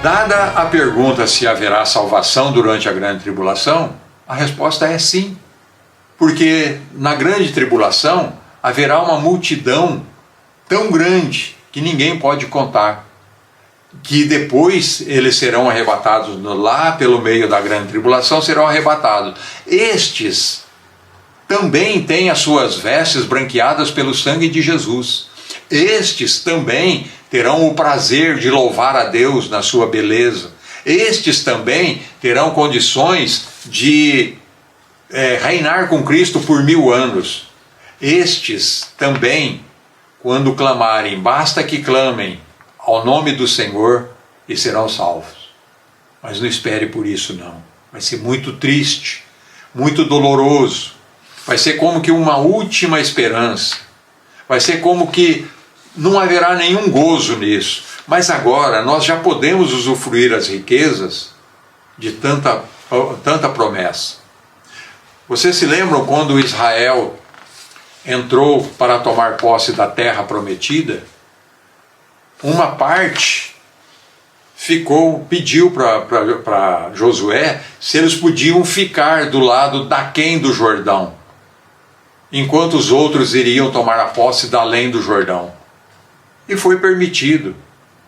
Dada a pergunta se haverá salvação durante a grande tribulação, a resposta é sim. Porque na grande tribulação haverá uma multidão tão grande que ninguém pode contar, que depois eles serão arrebatados lá pelo meio da grande tribulação, serão arrebatados. Estes também têm as suas vestes branqueadas pelo sangue de Jesus. Estes também terão o prazer de louvar a Deus na sua beleza. Estes também terão condições de reinar com Cristo por 1000 anos. Estes também, quando clamarem, basta que clamem ao nome do Senhor e serão salvos. Mas não espere por isso não. Vai ser muito triste, muito doloroso. Vai ser como que uma última esperança. Vai ser como que não haverá nenhum gozo nisso. Mas agora nós já podemos usufruir as riquezas de tanta promessa. Vocês se lembram quando Israel entrou para tomar posse da terra prometida? Uma parte pediu para Josué se eles podiam ficar do lado daquém do Jordão, enquanto os outros iriam tomar a posse da além do Jordão. E foi permitido.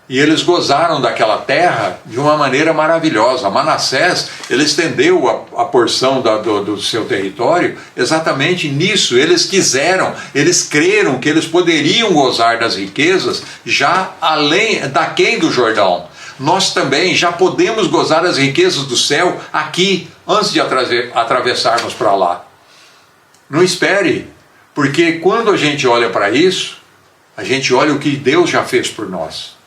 E eles gozaram daquela terra de uma maneira maravilhosa. Manassés, ele estendeu a porção do seu território exatamente nisso. Eles quiseram, eles creram que eles poderiam gozar das riquezas já além daquém do Jordão. Nós também já podemos gozar as riquezas do céu aqui, antes de atravessarmos para lá. Não espere, porque quando a gente olha para isso, a gente olha o que Deus já fez por nós.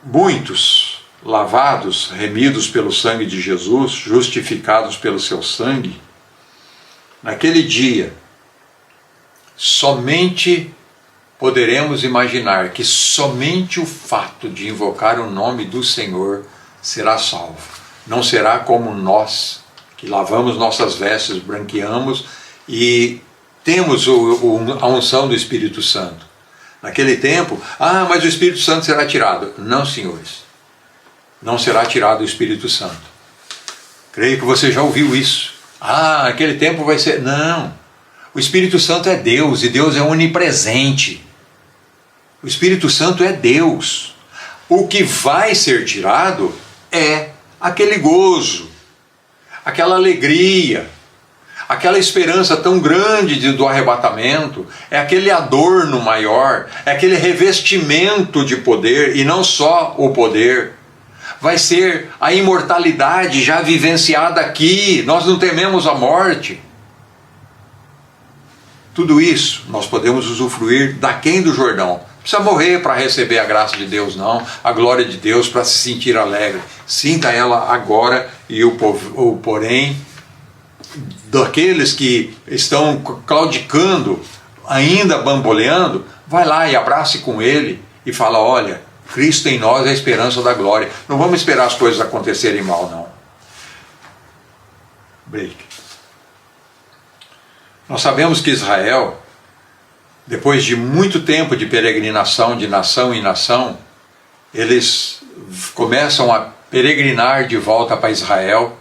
Muitos, lavados, remidos pelo sangue de Jesus, justificados pelo seu sangue, naquele dia, somente poderemos imaginar que somente o fato de invocar o nome do Senhor será salvo. Não será como nós, que lavamos nossas vestes, branqueamos e temos a unção do Espírito Santo. Naquele tempo, mas o Espírito Santo será tirado. Não, senhores, não será tirado o Espírito Santo. Creio que você já ouviu isso. Naquele tempo vai ser... Não, o Espírito Santo é Deus e Deus é onipresente. O Espírito Santo é Deus. O que vai ser tirado é aquele gozo, aquela alegria, aquela esperança tão grande do arrebatamento, é aquele adorno maior, é aquele revestimento de poder, e não só o poder, vai ser a imortalidade já vivenciada aqui. Nós não tememos a morte. Tudo isso nós podemos usufruir daquém do Jordão. Não precisa morrer para receber a graça de Deus, não, a glória de Deus, para se sentir alegre. Sinta ela agora, e o porém daqueles que estão claudicando, ainda bamboleando, vai lá e abrace com ele e fala: olha, Cristo em nós é a esperança da glória. Não vamos esperar as coisas acontecerem mal, não. Break. Nós sabemos que Israel, depois de muito tempo de peregrinação de nação em nação, eles começam a peregrinar de volta para Israel,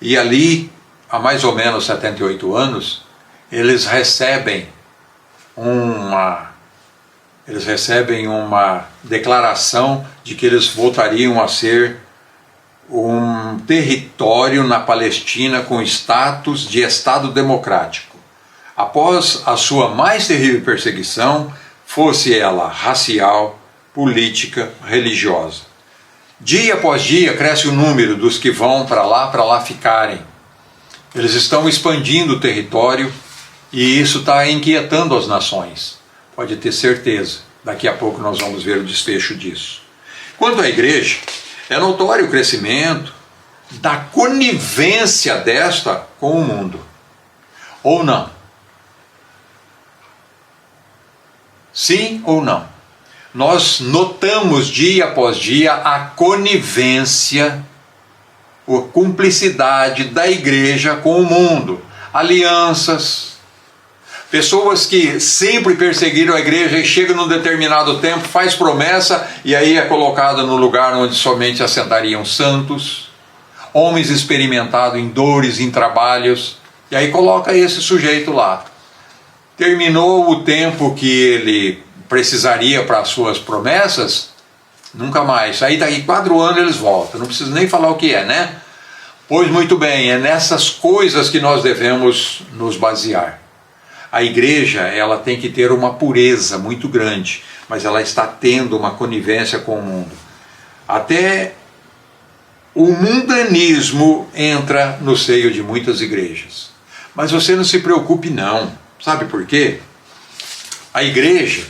e ali, há mais ou menos 78 anos, eles recebem uma declaração de que eles voltariam a ser um território na Palestina com status de Estado democrático. Após a sua mais terrível perseguição, fosse ela racial, política, religiosa. Dia após dia cresce o número dos que vão para lá ficarem. Eles estão expandindo o território e isso está inquietando as nações. Pode ter certeza, daqui a pouco nós vamos ver o desfecho disso. Quanto à igreja, é notório o crescimento da conivência desta com o mundo. Ou não? Sim ou não? Nós notamos dia após dia a conivência, a cumplicidade da igreja com o mundo. Alianças, Pessoas que sempre perseguiram a igreja e chegam num determinado tempo, faz promessa e aí é colocado no lugar onde somente assentariam santos, homens experimentados em dores, em trabalhos, e aí coloca esse sujeito lá. Terminou o tempo que ele precisaria para as suas promessas, nunca mais. Aí daqui 4 anos eles voltam, não preciso nem falar o que é, né? Pois muito bem, é nessas coisas que nós devemos nos basear. A igreja, ela tem que ter uma pureza muito grande, mas ela está tendo uma conivência com o mundo. Até o mundanismo entra no seio de muitas igrejas. Mas você não se preocupe não. Sabe por quê? A igreja,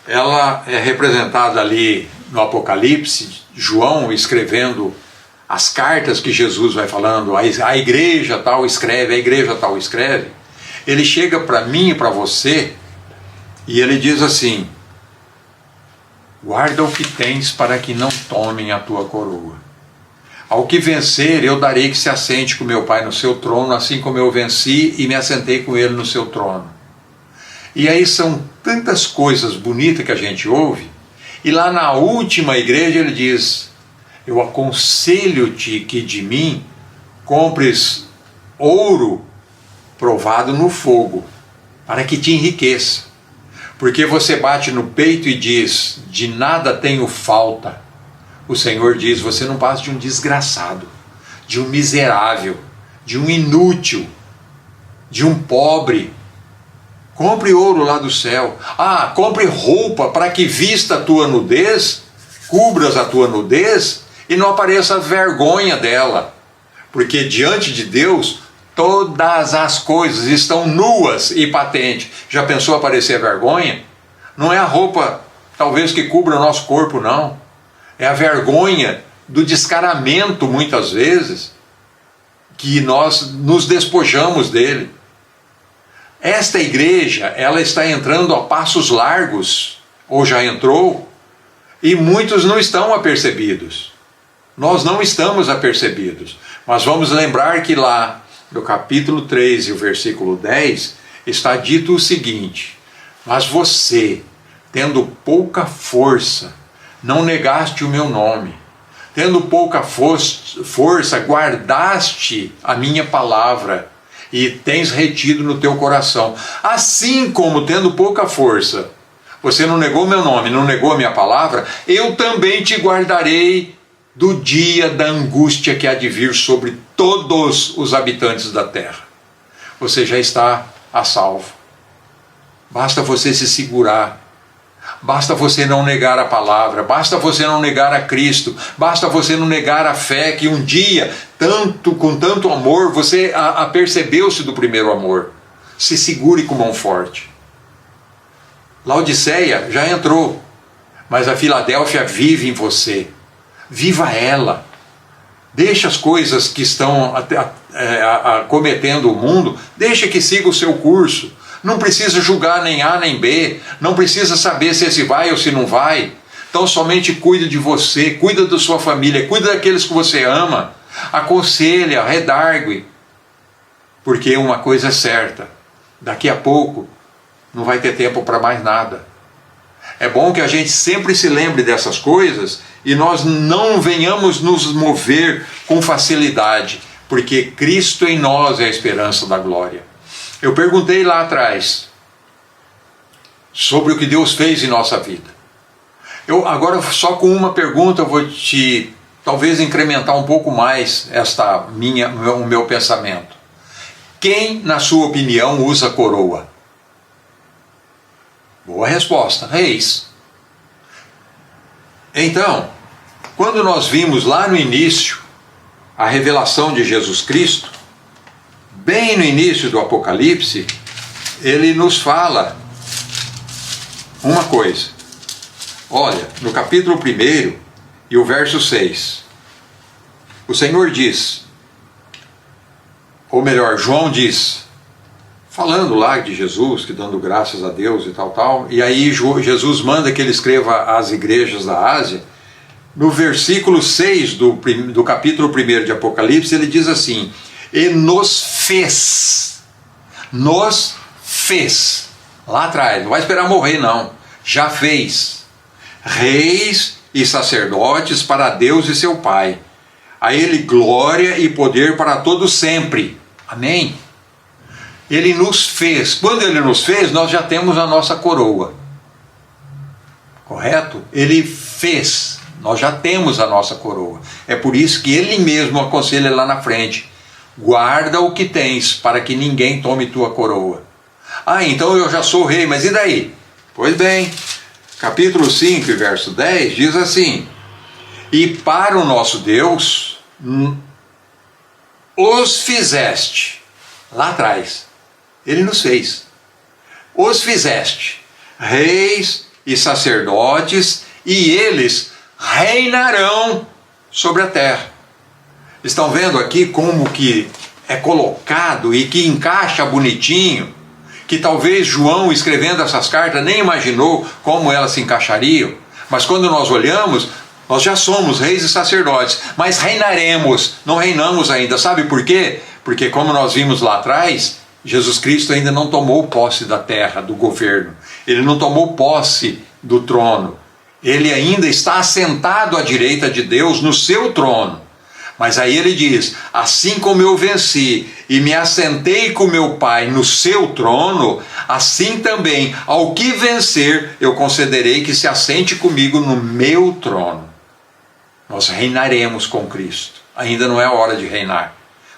ela é representada ali no Apocalipse, João escrevendo as cartas que Jesus vai falando, a igreja tal escreve, a igreja tal escreve. Ele chega para mim e para você e ele diz assim: guarda o que tens para que não tomem a tua coroa. Ao que vencer, eu darei que se assente com meu Pai no seu trono, assim como eu venci e me assentei com ele no seu trono. E aí são tantas coisas bonitas que a gente ouve, e lá na última igreja ele diz: eu aconselho-te que de mim compres ouro provado no fogo, para que te enriqueça. Porque você bate no peito e diz: de nada tenho falta. O Senhor diz: você não passa de um desgraçado, de um miserável, de um inútil, de um pobre. Compre ouro lá do céu. Compre roupa para que vista a tua nudez, cubras a tua nudez e não apareça a vergonha dela. Porque diante de Deus, todas as coisas estão nuas e patentes. Já pensou aparecer a vergonha? Não é a roupa, talvez, que cubra o nosso corpo, não. É a vergonha do descaramento, muitas vezes, que nós nos despojamos dele. Esta igreja, ela está entrando a passos largos, ou já entrou, e muitos não estão apercebidos. Nós não estamos apercebidos. Mas vamos lembrar que lá, no capítulo 3 e o versículo 10, está dito o seguinte: mas você, tendo pouca força, não negaste o meu nome. Tendo pouca força, guardaste a minha palavra e tens retido no teu coração. Assim como, tendo pouca força, você não negou meu nome, não negou a minha palavra, eu também te guardarei do dia da angústia que há de vir sobre todos os habitantes da terra. Você já está a salvo. Basta você se segurar. Basta você não negar a palavra, basta você não negar a Cristo, basta você não negar a fé que um dia, com tanto amor, você apercebeu-se do primeiro amor. Se segure com mão forte. Laodiceia já entrou, mas a Filadélfia vive em você. Viva ela. Deixa as coisas que estão acometendo o mundo, deixa que siga o seu curso. Não precisa julgar nem A nem B, não precisa saber se esse vai ou se não vai. Então somente cuida de você, cuida da sua família, cuida daqueles que você ama, aconselha, redargue. Porque uma coisa é certa, daqui a pouco não vai ter tempo para mais nada. É bom que a gente sempre se lembre dessas coisas e nós não venhamos nos mover com facilidade, porque Cristo em nós é a esperança da glória. Eu perguntei lá atrás sobre o que Deus fez em nossa vida. Agora, só com uma pergunta, eu vou te talvez incrementar um pouco mais o meu pensamento. Quem, na sua opinião, usa coroa? Boa resposta, reis. Então, quando nós vimos lá no início a revelação de Jesus Cristo, bem no início do Apocalipse, ele nos fala uma coisa. Olha, no capítulo 1 e o verso 6, o Senhor diz, ou melhor, João diz, falando lá de Jesus, que dando graças a Deus e tal, e aí Jesus manda que ele escreva às igrejas da Ásia. No versículo 6 do capítulo 1 de Apocalipse, ele diz assim: e nos fez fez lá atrás, não vai esperar morrer não, já fez reis e sacerdotes para Deus e seu Pai. A Ele glória e poder para todos sempre. Amém? Ele nos fez. Quando Ele nos fez, nós já temos a nossa coroa. Correto? Ele fez. Nós já temos a nossa coroa. É por isso que Ele mesmo aconselha lá na frente: guarda o que tens, para que ninguém tome tua coroa. Ah, então eu já sou rei, mas e daí? Pois bem, capítulo 5, verso 10, diz assim: e para o nosso Deus os fizeste, lá atrás, Ele nos fez, os fizeste reis e sacerdotes, e eles reinarão sobre a terra. Estão vendo aqui como que é colocado e que encaixa bonitinho, que talvez João, escrevendo essas cartas, nem imaginou como elas se encaixariam, mas quando nós olhamos, nós já somos reis e sacerdotes, mas reinaremos, não reinamos ainda. Sabe por quê? Porque, como nós vimos lá atrás, Jesus Cristo ainda não tomou posse da terra, do governo. Ele não tomou posse do trono. Ele ainda está assentado à direita de Deus no seu trono. Mas aí ele diz: assim como eu venci e me assentei com meu Pai no seu trono, assim também ao que vencer eu concederei que se assente comigo no meu trono. Nós reinaremos com Cristo. Ainda não é hora de reinar.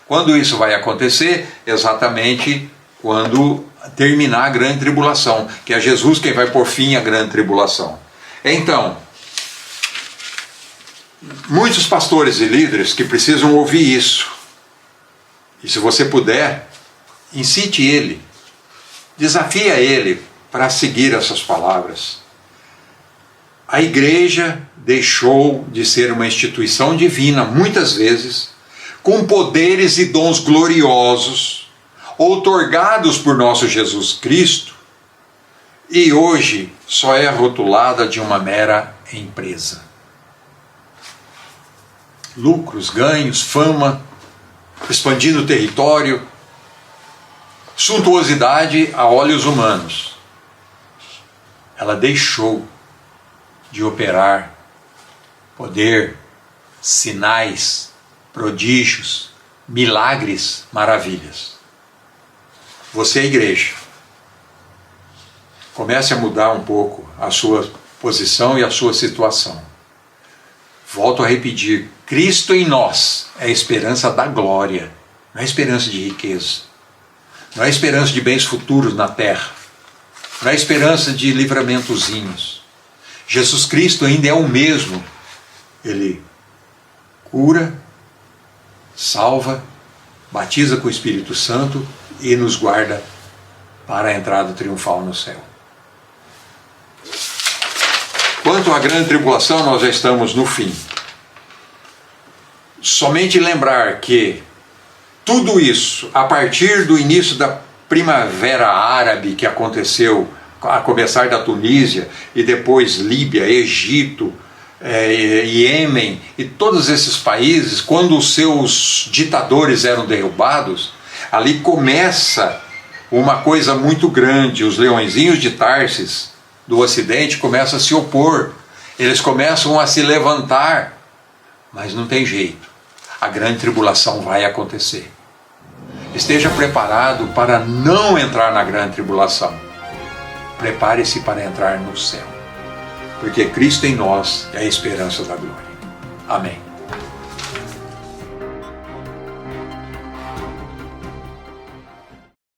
Quando isso vai acontecer? Exatamente quando terminar a grande tribulação, que é Jesus quem vai pôr fim à grande tribulação. Então, muitos pastores e líderes que precisam ouvir isso. E se você puder, incite ele, desafia ele para seguir essas palavras. A igreja deixou de ser uma instituição divina, muitas vezes, com poderes e dons gloriosos, outorgados por nosso Jesus Cristo, e hoje só é rotulada de uma mera empresa. Lucros, ganhos, fama, expandindo o território, suntuosidade a olhos humanos. Ela deixou de operar poder, sinais, prodígios, milagres, maravilhas. Você é igreja. Comece a mudar um pouco a sua posição e a sua situação. Volto a repetir: Cristo em nós é a esperança da glória, não é esperança de riqueza, não é esperança de bens futuros na terra, não é esperança de livramentozinhos. Jesus Cristo ainda é o mesmo. Ele cura, salva, batiza com o Espírito Santo e nos guarda para a entrada triunfal no céu. Quanto à grande tribulação, nós já estamos no fim. Somente lembrar que tudo isso, a partir do início da primavera árabe que aconteceu, a começar da Tunísia e depois Líbia, Egito, Iêmen e todos esses países, quando os seus ditadores eram derrubados, ali começa uma coisa muito grande. Os leõezinhos de Tarsis do Ocidente começam a se opor, eles começam a se levantar, mas não tem jeito, a grande tribulação vai acontecer. Esteja preparado para não entrar na grande tribulação, prepare-se para entrar no céu, porque Cristo em nós é a esperança da glória. Amém.